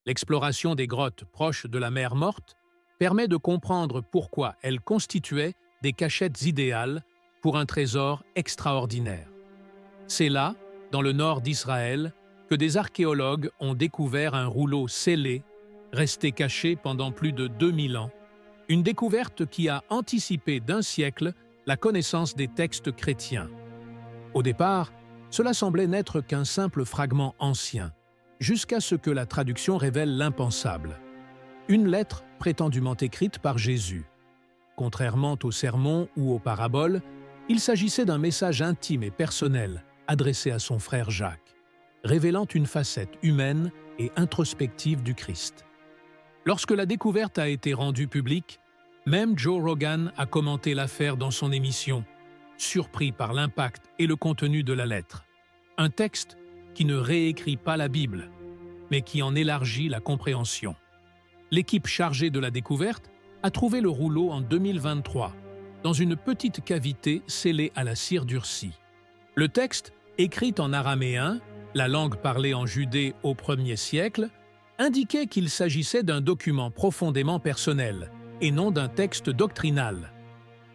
L'exploration des grottes proches de la mer Morte permet de comprendre pourquoi elles constituaient des cachettes idéales pour un trésor extraordinaire. C'est là, dans le nord d'Israël, que des archéologues ont découvert un rouleau scellé, resté caché pendant plus de 2000 ans, une découverte qui a anticipé d'un siècle la connaissance des textes chrétiens. Au départ, cela semblait n'être qu'un simple fragment ancien, jusqu'à ce que la traduction révèle l'impensable. Une lettre prétendument écrite par Jésus. Contrairement aux sermons ou aux paraboles, il s'agissait d'un message intime et personnel adressé à son frère Jacques, révélant une facette humaine et introspective du Christ. Lorsque la découverte a été rendue publique, même Joe Rogan a commenté l'affaire dans son émission, surpris par l'impact et le contenu de la lettre. Un texte qui ne réécrit pas la Bible, mais qui en élargit la compréhension. L'équipe chargée de la découverte a trouvé le rouleau en 2023, dans une petite cavité scellée à la cire durcie. Le texte, écrit en araméen, la langue parlée en Judée au 1er siècle, indiquait qu'il s'agissait d'un document profondément personnel, et non d'un texte doctrinal.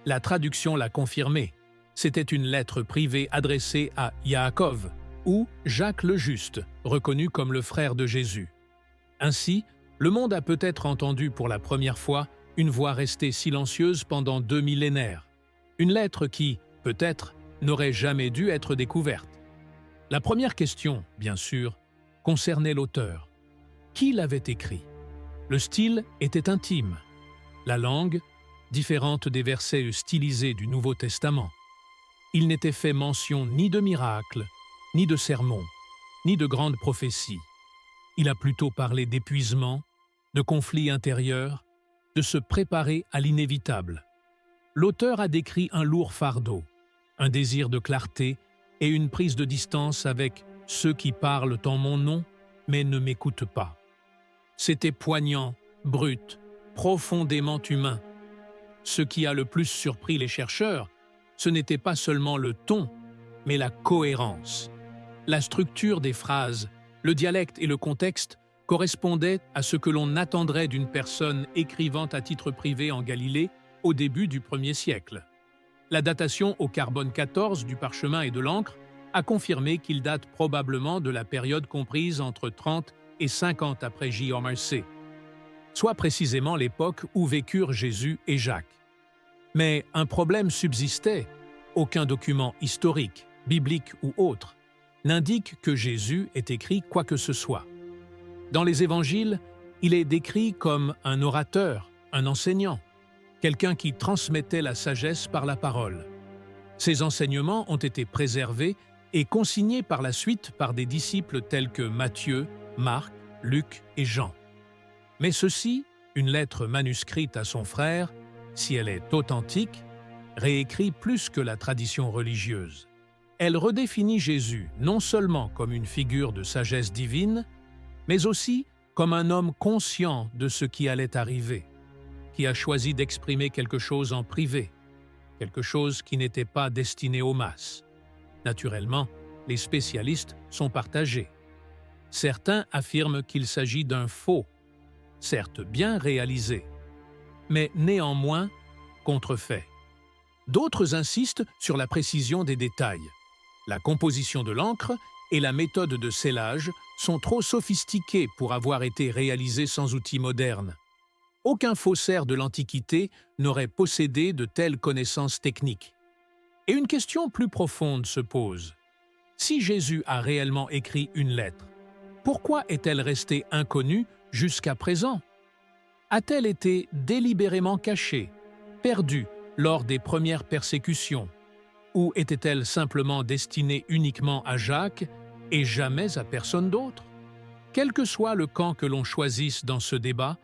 La traduction l'a confirmé. C'était une lettre privée adressée à Yaakov, ou Jacques le Juste, reconnu comme le frère de Jésus. Ainsi, le monde a peut-être entendu pour la première fois une voix restée silencieuse pendant 2 millénaires. Une lettre qui, peut-être, n'aurait jamais dû être découverte. La première question, bien sûr, concernait l'auteur. Qui l'avait écrit? Le style était intime. La langue, différente des versets stylisés du Nouveau Testament. Il n'était fait mention ni de miracles, ni de sermons, ni de grandes prophéties. Il a plutôt parlé d'épuisement, de conflits intérieurs, de se préparer à l'inévitable. L'auteur a décrit un lourd fardeau, un désir de clarté et une prise de distance avec ceux qui parlent en mon nom, mais ne m'écoutent pas. C'était poignant, brut, profondément humain. Ce qui a le plus surpris les chercheurs, ce n'était pas seulement le ton, mais la cohérence. La structure des phrases, le dialecte et le contexte correspondaient à ce que l'on attendrait d'une personne écrivant à titre privé en Galilée au début du 1er siècle. La datation au carbone 14 du parchemin et de l'encre a confirmé qu'il date probablement de la période comprise entre 30 et 50 après JMRC, soit précisément l'époque où vécurent Jésus et Jacques. Mais un problème subsistait. Aucun document historique, biblique ou autre, n'indique que Jésus ait écrit quoi que ce soit. Dans les évangiles, il est décrit comme un orateur, un enseignant, quelqu'un qui transmettait la sagesse par la parole. Ces enseignements ont été préservés et consignés par la suite par des disciples tels que Matthieu, Marc, Luc et Jean. Mais ceci, une lettre manuscrite à son frère, si elle est authentique, réécrit plus que la tradition religieuse. Elle redéfinit Jésus non seulement comme une figure de sagesse divine, mais aussi comme un homme conscient de ce qui allait arriver, qui a choisi d'exprimer quelque chose en privé, quelque chose qui n'était pas destiné aux masses. Naturellement, les spécialistes sont partagés. Certains affirment qu'il s'agit d'un faux, certes bien réalisé, mais néanmoins contrefait. D'autres insistent sur la précision des détails. La composition de l'encre et la méthode de scellage sont trop sophistiquées pour avoir été réalisées sans outils modernes. Aucun faussaire de l'Antiquité n'aurait possédé de telles connaissances techniques. Et une question plus profonde se pose. Si Jésus a réellement écrit une lettre, pourquoi est-elle restée inconnue jusqu'à présent? A-t-elle été délibérément cachée, perdue lors des premières persécutions? Ou était-elle simplement destinée uniquement à Jacques et jamais à personne d'autre? Quel que soit le camp que l'on choisisse dans ce débat,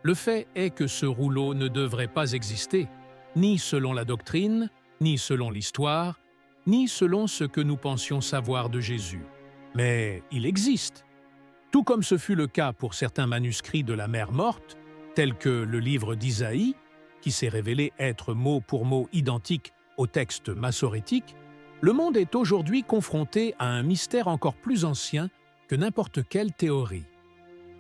le fait est que ce rouleau ne devrait pas exister, ni selon la doctrine, ni selon l'histoire, ni selon ce que nous pensions savoir de Jésus. Mais il existe. Tout comme ce fut le cas pour certains manuscrits de la mer Morte, tels que le livre d'Isaïe, qui s'est révélé être mot pour mot identique au texte massorétique, le monde est aujourd'hui confronté à un mystère encore plus ancien que n'importe quelle théorie.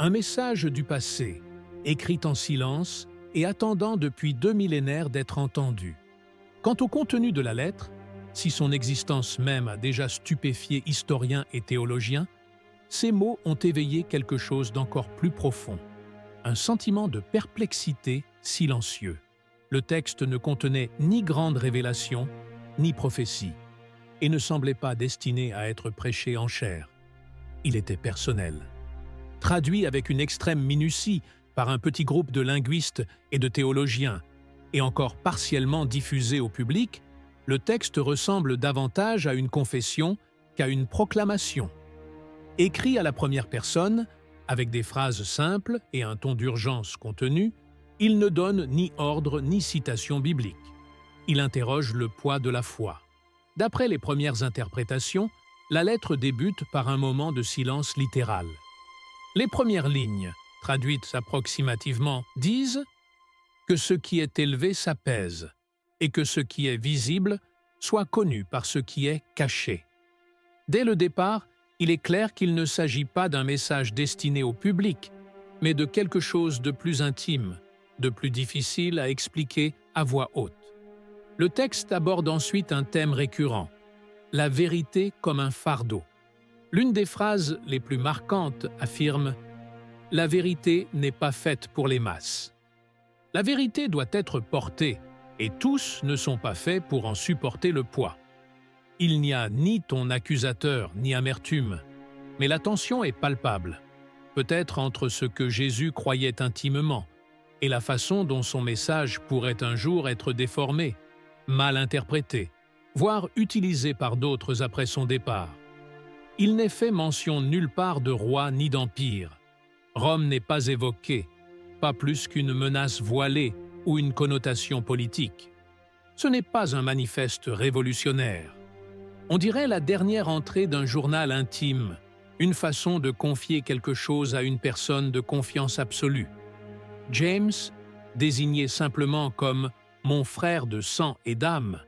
Un message du passé, écrit en silence et attendant depuis 2 millénaires d'être entendu. Quant au contenu de la lettre, si son existence même a déjà stupéfié historiens et théologiens, ces mots ont éveillé quelque chose d'encore plus profond, un sentiment de perplexité silencieux. Le texte ne contenait ni grande révélation, ni prophétie, et ne semblait pas destiné à être prêché en chair. Il était personnel. Traduit avec une extrême minutie par un petit groupe de linguistes et de théologiens, et encore partiellement diffusé au public, le texte ressemble davantage à une confession qu'à une proclamation. Écrit à la première personne, avec des phrases simples et un ton d'urgence contenu, il ne donne ni ordre ni citation biblique. Il interroge le poids de la foi. D'après les premières interprétations, la lettre débute par un moment de silence littéral. Les premières lignes, traduites approximativement, disent « que ce qui est élevé s'apaise et que ce qui est visible soit connu par ce qui est caché ». Dès le départ, il est clair qu'il ne s'agit pas d'un message destiné au public, mais de quelque chose de plus intime, de plus difficile à expliquer à voix haute. Le texte aborde ensuite un thème récurrent, la vérité comme un fardeau. L'une des phrases les plus marquantes affirme « La vérité n'est pas faite pour les masses ». La vérité doit être portée, et tous ne sont pas faits pour en supporter le poids. Il n'y a ni ton accusateur ni amertume, mais la tension est palpable, peut-être entre ce que Jésus croyait intimement et la façon dont son message pourrait un jour être déformé, mal interprété, voire utilisé par d'autres après son départ. Il n'est fait mention nulle part de roi ni d'empire. Rome n'est pas évoquée, pas plus qu'une menace voilée ou une connotation politique. Ce n'est pas un manifeste révolutionnaire. On dirait la dernière entrée d'un journal intime, une façon de confier quelque chose à une personne de confiance absolue. James, désigné simplement comme « mon frère de sang et d'âme »,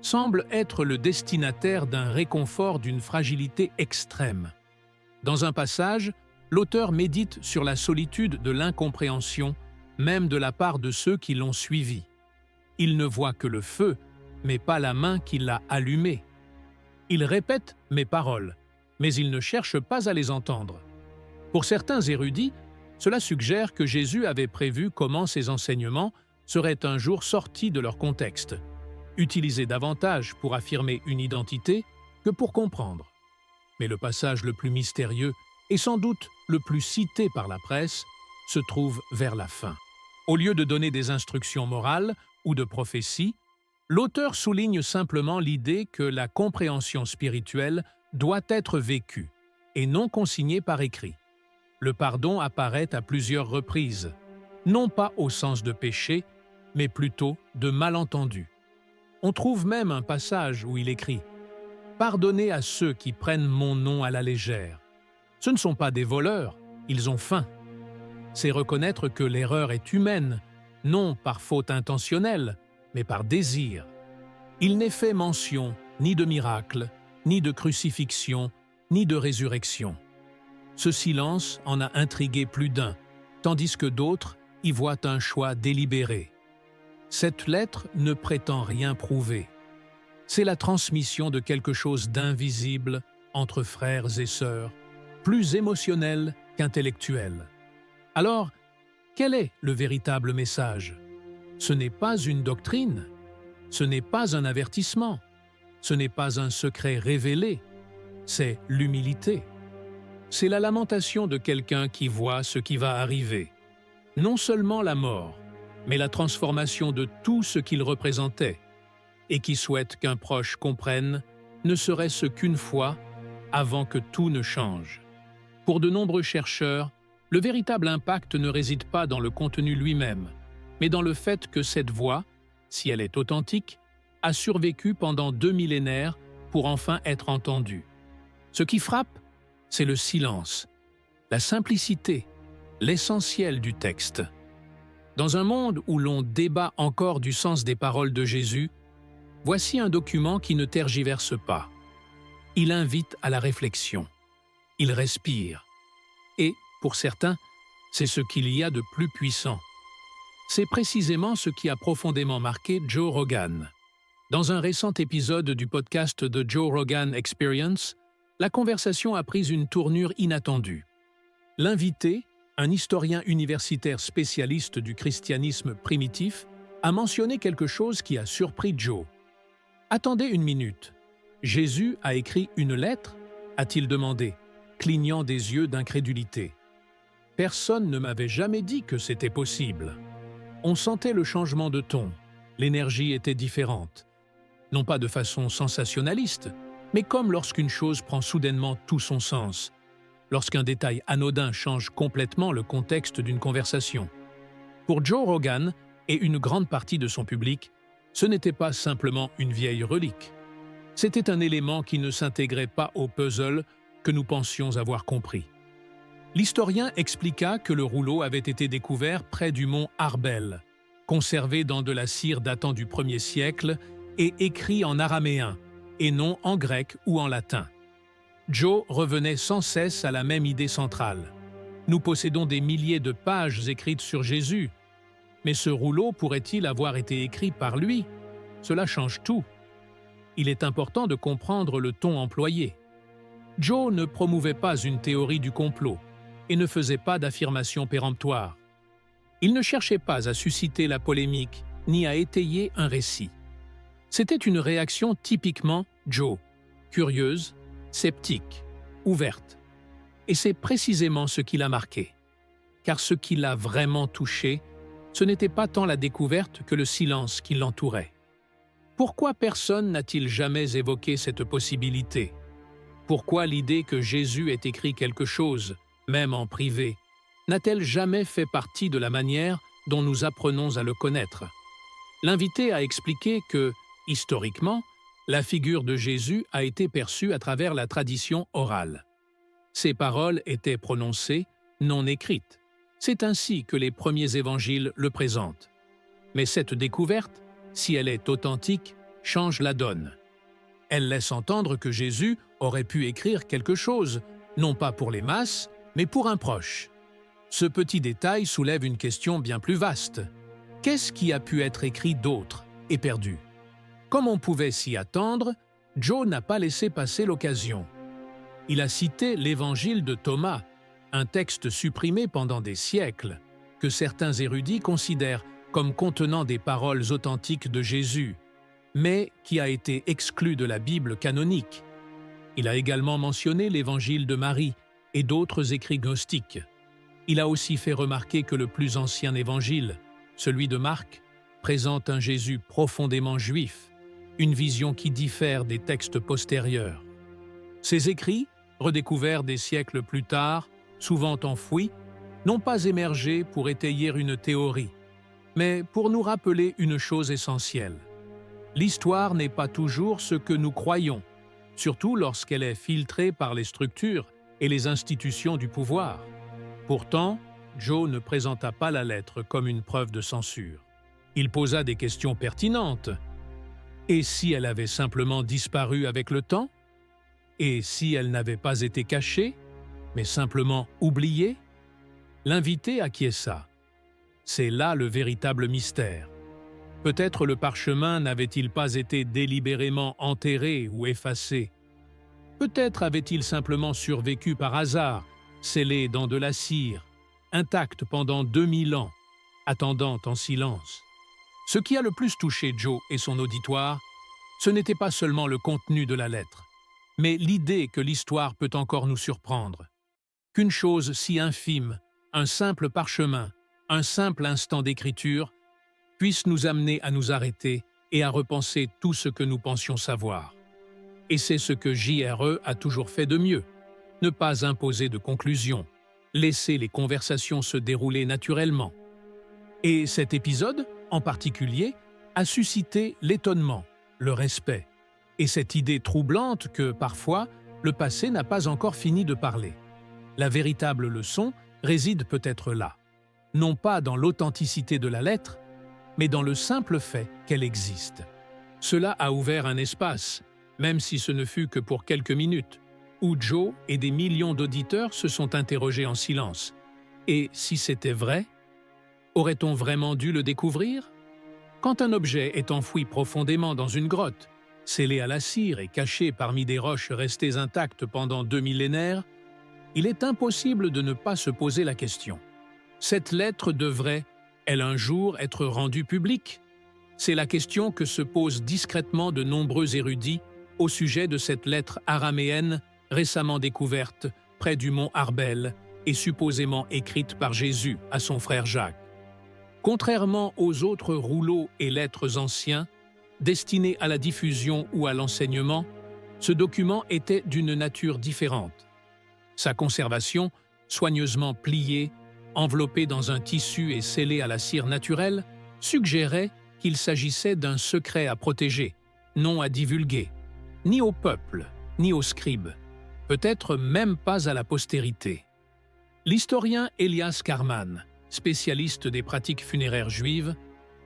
semble être le destinataire d'un réconfort d'une fragilité extrême. Dans un passage, l'auteur médite sur la solitude de l'incompréhension, même de la part de ceux qui l'ont suivi. Il ne voit que le feu, mais pas la main qui l'a allumé. Il répète mes paroles, mais il ne cherche pas à les entendre. Pour certains érudits, cela suggère que Jésus avait prévu comment ses enseignements seraient un jour sortis de leur contexte, utilisés davantage pour affirmer une identité que pour comprendre. Mais le passage le plus mystérieux, et sans doute le plus cité par la presse, se trouve vers la fin. Au lieu de donner des instructions morales ou de prophéties, l'auteur souligne simplement l'idée que la compréhension spirituelle doit être vécue et non consignée par écrit. Le pardon apparaît à plusieurs reprises, non pas au sens de péché, mais plutôt de malentendu. On trouve même un passage où il écrit « Pardonnez à ceux qui prennent mon nom à la légère. Ce ne sont pas des voleurs, ils ont faim. » C'est reconnaître que l'erreur est humaine, non par faute intentionnelle, mais par désir. Il n'est fait mention ni de miracle, ni de crucifixion, ni de résurrection. Ce silence en a intrigué plus d'un, tandis que d'autres y voient un choix délibéré. Cette lettre ne prétend rien prouver. C'est la transmission de quelque chose d'invisible entre frères et sœurs, plus émotionnel qu'intellectuel. Alors, quel est le véritable message? Ce n'est pas une doctrine, ce n'est pas un avertissement, ce n'est pas un secret révélé, c'est l'humilité. C'est la lamentation de quelqu'un qui voit ce qui va arriver. Non seulement la mort, mais la transformation de tout ce qu'il représentait, et qui souhaite qu'un proche comprenne, ne serait-ce qu'une fois, avant que tout ne change. Pour de nombreux chercheurs, le véritable impact ne réside pas dans le contenu lui-même, mais dans le fait que cette voix, si elle est authentique, a survécu pendant 2 millénaires pour enfin être entendue. Ce qui frappe, c'est le silence, la simplicité, l'essentiel du texte. Dans un monde où l'on débat encore du sens des paroles de Jésus, voici un document qui ne tergiverse pas. Il invite à la réflexion. Il respire. Et, pour certains, C'est ce qu'il y a de plus puissant. C'est précisément ce qui a profondément marqué Joe Rogan. Dans un récent épisode du podcast The Joe Rogan Experience, la conversation a pris une tournure inattendue. L'invité, un historien universitaire spécialiste du christianisme primitif, a mentionné quelque chose qui a surpris Joe. « Attendez une minute. Jésus a écrit une lettre ?» a-t-il demandé, clignant des yeux d'incrédulité. « Personne ne m'avait jamais dit que c'était possible. » On sentait le changement de ton. L'énergie était différente. Non pas de façon sensationnaliste, mais comme lorsqu'une chose prend soudainement tout son sens, lorsqu'un détail anodin change complètement le contexte d'une conversation. Pour Joe Rogan et une grande partie de son public, ce n'était pas simplement une vieille relique. C'était un élément qui ne s'intégrait pas au puzzle que nous pensions avoir compris. L'historien expliqua que le rouleau avait été découvert près du mont Arbel, conservé dans de la cire datant du 1er siècle et écrit en araméen, et non en grec ou en latin. Joe revenait sans cesse à la même idée centrale. Nous possédons des milliers de pages écrites sur Jésus, mais ce rouleau pourrait-il avoir été écrit par lui? Cela change tout. Il est important de comprendre le ton employé. Joe ne promouvait pas une théorie du complot et ne faisait pas d'affirmations péremptoires. Il ne cherchait pas à susciter la polémique ni à étayer un récit. C'était une réaction typiquement Joe, curieuse, sceptique, ouverte. Et c'est précisément ce qui l'a marqué. Car ce qui l'a vraiment touché, ce n'était pas tant la découverte que le silence qui l'entourait. Pourquoi personne n'a-t-il jamais évoqué cette possibilité? Pourquoi l'idée que Jésus ait écrit quelque chose, même en privé, n'a-t-elle jamais fait partie de la manière dont nous apprenons à le connaître? L'invité a expliqué que, historiquement, la figure de Jésus a été perçue à travers la tradition orale. Ses paroles étaient prononcées, non écrites. C'est ainsi que les premiers évangiles le présentent. Mais cette découverte, si elle est authentique, change la donne. Elle laisse entendre que Jésus aurait pu écrire quelque chose, non pas pour les masses, mais pour un proche. Ce petit détail soulève une question bien plus vaste. Qu'est-ce qui a pu être écrit d'autre et perdu? Comme on pouvait s'y attendre, Joe n'a pas laissé passer l'occasion. Il a cité l'Évangile de Thomas, un texte supprimé pendant des siècles, que certains érudits considèrent comme contenant des paroles authentiques de Jésus, mais qui a été exclu de la Bible canonique. Il a également mentionné l'Évangile de Marie et d'autres écrits gnostiques. Il a aussi fait remarquer que le plus ancien évangile, celui de Marc, présente un Jésus profondément juif, une vision qui diffère des textes postérieurs. Ces écrits, redécouverts des siècles plus tard, souvent enfouis, n'ont pas émergé pour étayer une théorie, mais pour nous rappeler une chose essentielle. L'histoire n'est pas toujours ce que nous croyons, surtout lorsqu'elle est filtrée par les structures et les institutions du pouvoir. Pourtant, Joe ne présenta pas la lettre comme une preuve de censure. Il posa des questions pertinentes. Et si elle avait simplement disparu avec le temps? Et si elle n'avait pas été cachée, mais simplement oubliée? L'invité acquiesça. C'est là le véritable mystère. Peut-être le parchemin n'avait-il pas été délibérément enterré ou effacé. Peut-être avait-il simplement survécu par hasard, scellé dans de la cire, intact pendant 2000 ans, attendant en silence. Ce qui a le plus touché Joe et son auditoire, ce n'était pas seulement le contenu de la lettre, mais l'idée que l'histoire peut encore nous surprendre. Qu'une chose si infime, un simple parchemin, un simple instant d'écriture, puisse nous amener à nous arrêter et à repenser tout ce que nous pensions savoir. Et c'est ce que JRE a toujours fait de mieux, ne pas imposer de conclusions, laisser les conversations se dérouler naturellement. Et cet épisode, en particulier, a suscité l'étonnement, le respect, et cette idée troublante que, parfois, le passé n'a pas encore fini de parler. La véritable leçon réside peut-être là, non pas dans l'authenticité de la lettre, mais dans le simple fait qu'elle existe. Cela a ouvert un espace, même si ce ne fut que pour quelques minutes, où Joe et des millions d'auditeurs se sont interrogés en silence, Et si c'était vrai, aurait-on vraiment dû le découvrir? Quand un objet est enfoui profondément dans une grotte, scellé à la cire et caché parmi des roches restées intactes pendant 2 millénaires, il est impossible de ne pas se poser la question. Cette lettre devrait, elle un jour, être rendue publique? C'est la question que se posent discrètement de nombreux érudits au sujet de cette lettre araméenne récemment découverte près du mont Arbel et supposément écrite par Jésus à son frère Jacques. Contrairement aux autres rouleaux et lettres anciens, destinés à la diffusion ou à l'enseignement, ce document était d'une nature différente. Sa conservation, soigneusement pliée, enveloppée dans un tissu et scellée à la cire naturelle, suggérait qu'il s'agissait d'un secret à protéger, non à divulguer, ni au peuple, ni aux scribes, peut-être même pas à la postérité. L'historien Elias Karman, spécialiste des pratiques funéraires juives,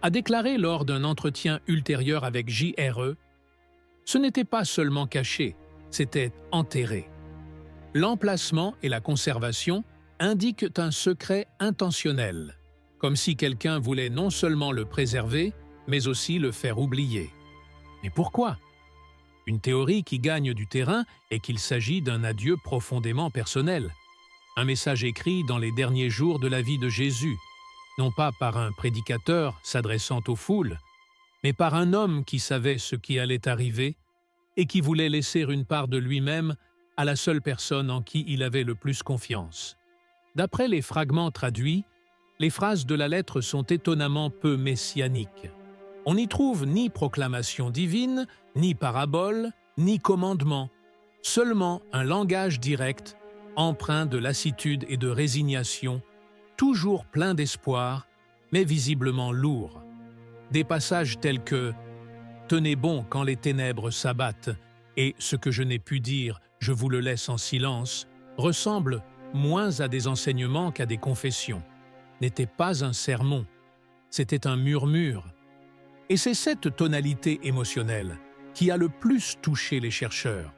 a déclaré lors d'un entretien ultérieur avec JRE « Ce n'était pas seulement caché, c'était enterré ». L'emplacement et la conservation indiquent un secret intentionnel, comme si quelqu'un voulait non seulement le préserver, mais aussi le faire oublier. Mais pourquoi? Une théorie qui gagne du terrain est qu'il s'agit d'un adieu profondément personnel, un message écrit dans les derniers jours de la vie de Jésus, non pas par un prédicateur s'adressant aux foules, mais par un homme qui savait ce qui allait arriver et qui voulait laisser une part de lui-même à la seule personne en qui il avait le plus confiance. D'après les fragments traduits, les phrases de la lettre sont étonnamment peu messianiques. On n'y trouve ni proclamation divine, ni parabole, ni commandement, seulement un langage direct, empreint de lassitude et de résignation, toujours plein d'espoir, mais visiblement lourd. Des passages tels que « Tenez bon quand les ténèbres s'abattent » et « Ce que je n'ai pu dire, je vous le laisse en silence » ressemblent moins à des enseignements qu'à des confessions. N'était pas un sermon, c'était un murmure. Et c'est cette tonalité émotionnelle qui a le plus touché les chercheurs.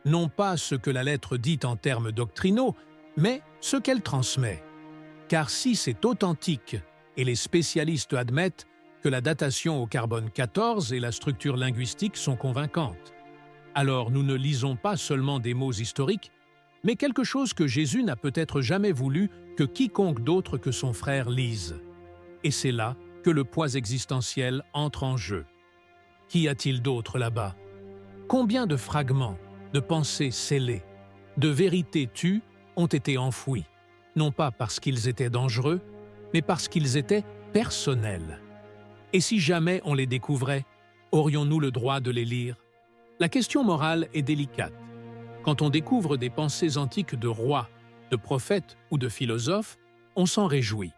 Non pas ce que la lettre dit en termes doctrinaux, mais ce qu'elle transmet. Car si c'est authentique, et les spécialistes admettent que la datation au carbone 14 et la structure linguistique sont convaincantes, alors nous ne lisons pas seulement des mots historiques, mais quelque chose que Jésus n'a peut-être jamais voulu que quiconque d'autre que son frère lise. Et c'est là que le poids existentiel entre en jeu. Qu'y a-t-il d'autre là-bas? Combien de fragments, de pensées scellées, de vérités tues ont été enfouis, non pas parce qu'ils étaient dangereux, mais parce qu'ils étaient personnels. Et si jamais on les découvrait, aurions-nous le droit de les lire? La question morale est délicate. Quand on découvre des pensées antiques de rois, de prophètes ou de philosophes, on s'en réjouit.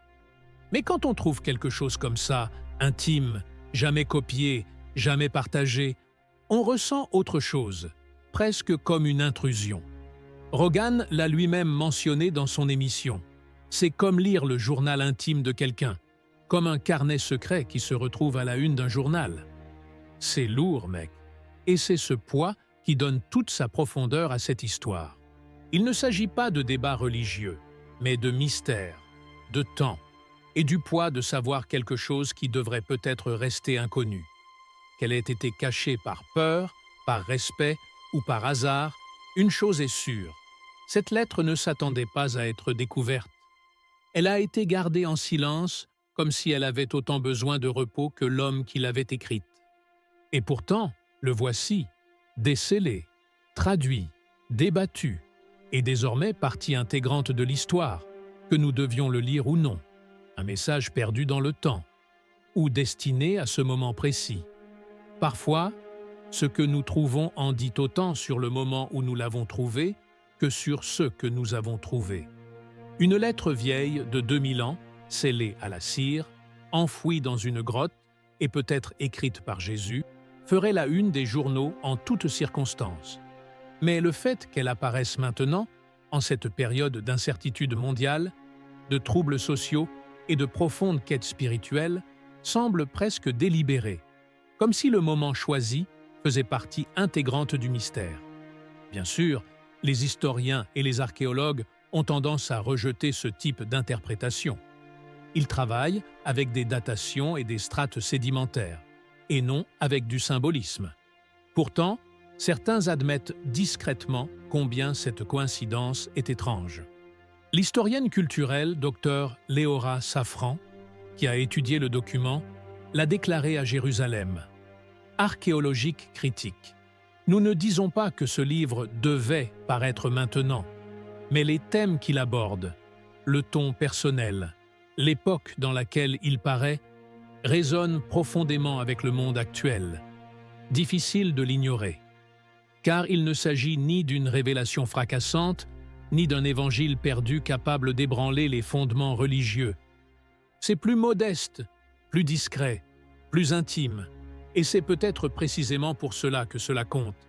Mais quand on trouve quelque chose comme ça, intime, jamais copié, jamais partagé, on ressent autre chose, presque comme une intrusion. Rogan l'a lui-même mentionné dans son émission. C'est comme lire le journal intime de quelqu'un, comme un carnet secret qui se retrouve à la une d'un journal. C'est lourd, mec. Et c'est ce poids qui donne toute sa profondeur à cette histoire. Il ne s'agit pas de débats religieux, mais de mystère, de temps, et du poids de savoir quelque chose qui devrait peut-être rester inconnu. Qu'elle ait été cachée par peur, par respect ou par hasard, une chose est sûre, cette lettre ne s'attendait pas à être découverte. Elle a été gardée en silence, comme si elle avait autant besoin de repos que l'homme qui l'avait écrite. Et pourtant, le voici, décelé, traduit, débattu, et désormais partie intégrante de l'histoire, que nous devions le lire ou non, un message perdu dans le temps, ou destiné à ce moment précis. Parfois, ce que nous trouvons en dit autant sur le moment où nous l'avons trouvé que sur ce que nous avons trouvé. Une lettre vieille de 2000 ans, scellée à la cire, enfouie dans une grotte et peut-être écrite par Jésus, ferait la une des journaux en toutes circonstances. Mais le fait qu'elle apparaisse maintenant, en cette période d'incertitude mondiale, de troubles sociaux et de profondes quêtes spirituelles, semble presque délibéré, comme si le moment choisi faisait partie intégrante du mystère. Bien sûr, les historiens et les archéologues ont tendance à rejeter ce type d'interprétation. Ils travaillent avec des datations et des strates sédimentaires, et non avec du symbolisme. Pourtant, certains admettent discrètement combien cette coïncidence est étrange. L'historienne culturelle Dr Léora Safran, qui a étudié le document, l'a déclaré à Jérusalem. Archéologique critique. Nous ne disons pas que ce livre devait paraître maintenant, mais les thèmes qu'il aborde, le ton personnel, l'époque dans laquelle il paraît, résonnent profondément avec le monde actuel. Difficile de l'ignorer, car il ne s'agit ni d'une révélation fracassante, ni d'un évangile perdu capable d'ébranler les fondements religieux. C'est plus modeste, plus discret, plus intime, et c'est peut-être précisément pour cela que cela compte.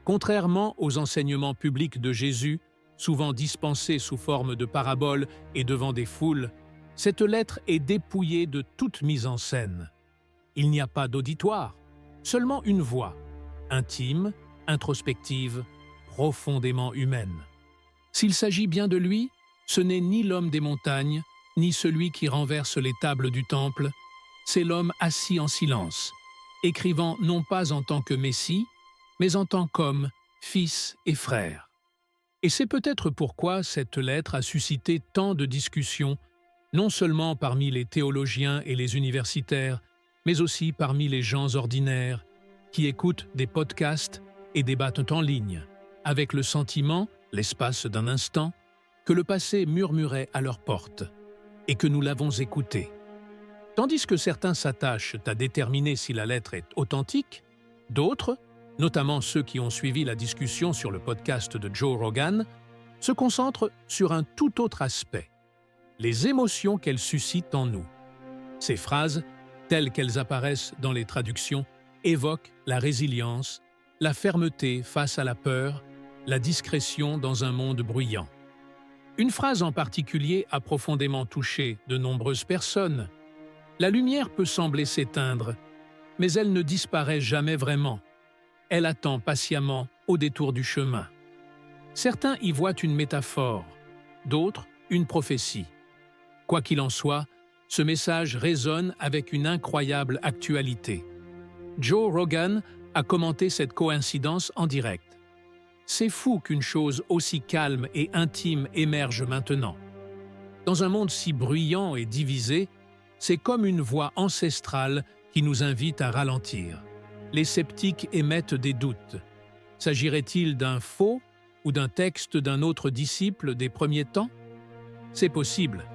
Contrairement aux enseignements publics de Jésus, souvent dispensés sous forme de paraboles et devant des foules, cette lettre est dépouillée de toute mise en scène. Il n'y a pas d'auditoire, seulement une voix, intime, introspective, profondément humaine. S'il s'agit bien de lui, ce n'est ni l'homme des montagnes, ni celui qui renverse les tables du temple, c'est l'homme assis en silence, écrivant non pas en tant que Messie, mais en tant qu'homme, fils et frère. Et c'est peut-être pourquoi cette lettre a suscité tant de discussions, non seulement parmi les théologiens et les universitaires, mais aussi parmi les gens ordinaires, qui écoutent des podcasts et débattent en ligne, avec le sentiment, l'espace d'un instant, que le passé murmurait à leur porte, et que nous l'avons écouté. Tandis que certains s'attachent à déterminer si la lettre est authentique, d'autres, notamment ceux qui ont suivi la discussion sur le podcast de Joe Rogan, se concentrent sur un tout autre aspect, les émotions qu'elle suscite en nous. Ces phrases, telles qu'elles apparaissent dans les traductions, évoquent la résilience, la fermeté face à la peur, la discrétion dans un monde bruyant. Une phrase en particulier a profondément touché de nombreuses personnes. La lumière peut sembler s'éteindre, mais elle ne disparaît jamais vraiment. Elle attend patiemment au détour du chemin. Certains y voient une métaphore, d'autres une prophétie. Quoi qu'il en soit, ce message résonne avec une incroyable actualité. Joe Rogan a commenté cette coïncidence en direct. C'est fou qu'une chose aussi calme et intime émerge maintenant. Dans un monde si bruyant et divisé, c'est comme une voix ancestrale qui nous invite à ralentir. Les sceptiques émettent des doutes. S'agirait-il d'un faux ou d'un texte d'un autre disciple des premiers temps? C'est possible.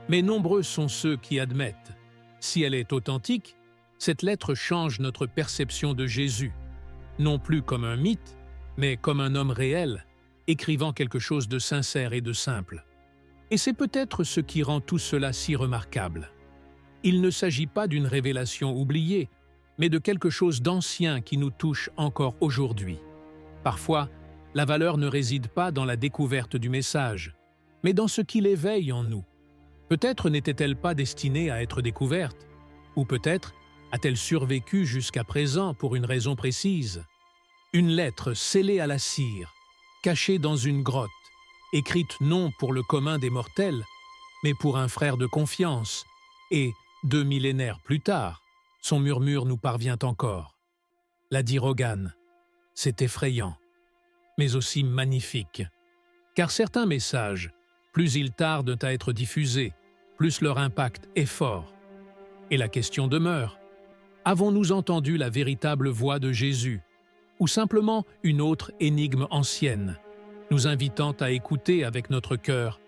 Mais nombreux sont ceux qui admettent. Si elle est authentique, cette lettre change notre perception de Jésus, non plus comme un mythe, mais comme un homme réel, écrivant quelque chose de sincère et de simple. Et c'est peut-être ce qui rend tout cela si remarquable. Il ne s'agit pas d'une révélation oubliée, mais de quelque chose d'ancien qui nous touche encore aujourd'hui. Parfois, la valeur ne réside pas dans la découverte du message, mais dans ce qu'il éveille en nous. Peut-être n'était-elle pas destinée à être découverte, ou peut-être a-t-elle survécu jusqu'à présent pour une raison précise. Une lettre scellée à la cire, cachée dans une grotte, écrite non pour le commun des mortels, mais pour un frère de confiance, et, 2 millénaires plus tard, son murmure nous parvient encore. L'a dit Rogan, c'est effrayant, mais aussi magnifique. Car certains messages, plus ils tardent à être diffusés, plus leur impact est fort. Et la question demeure, avons-nous entendu la véritable voix de Jésus, ou simplement une autre énigme ancienne, nous invitant à écouter avec notre cœur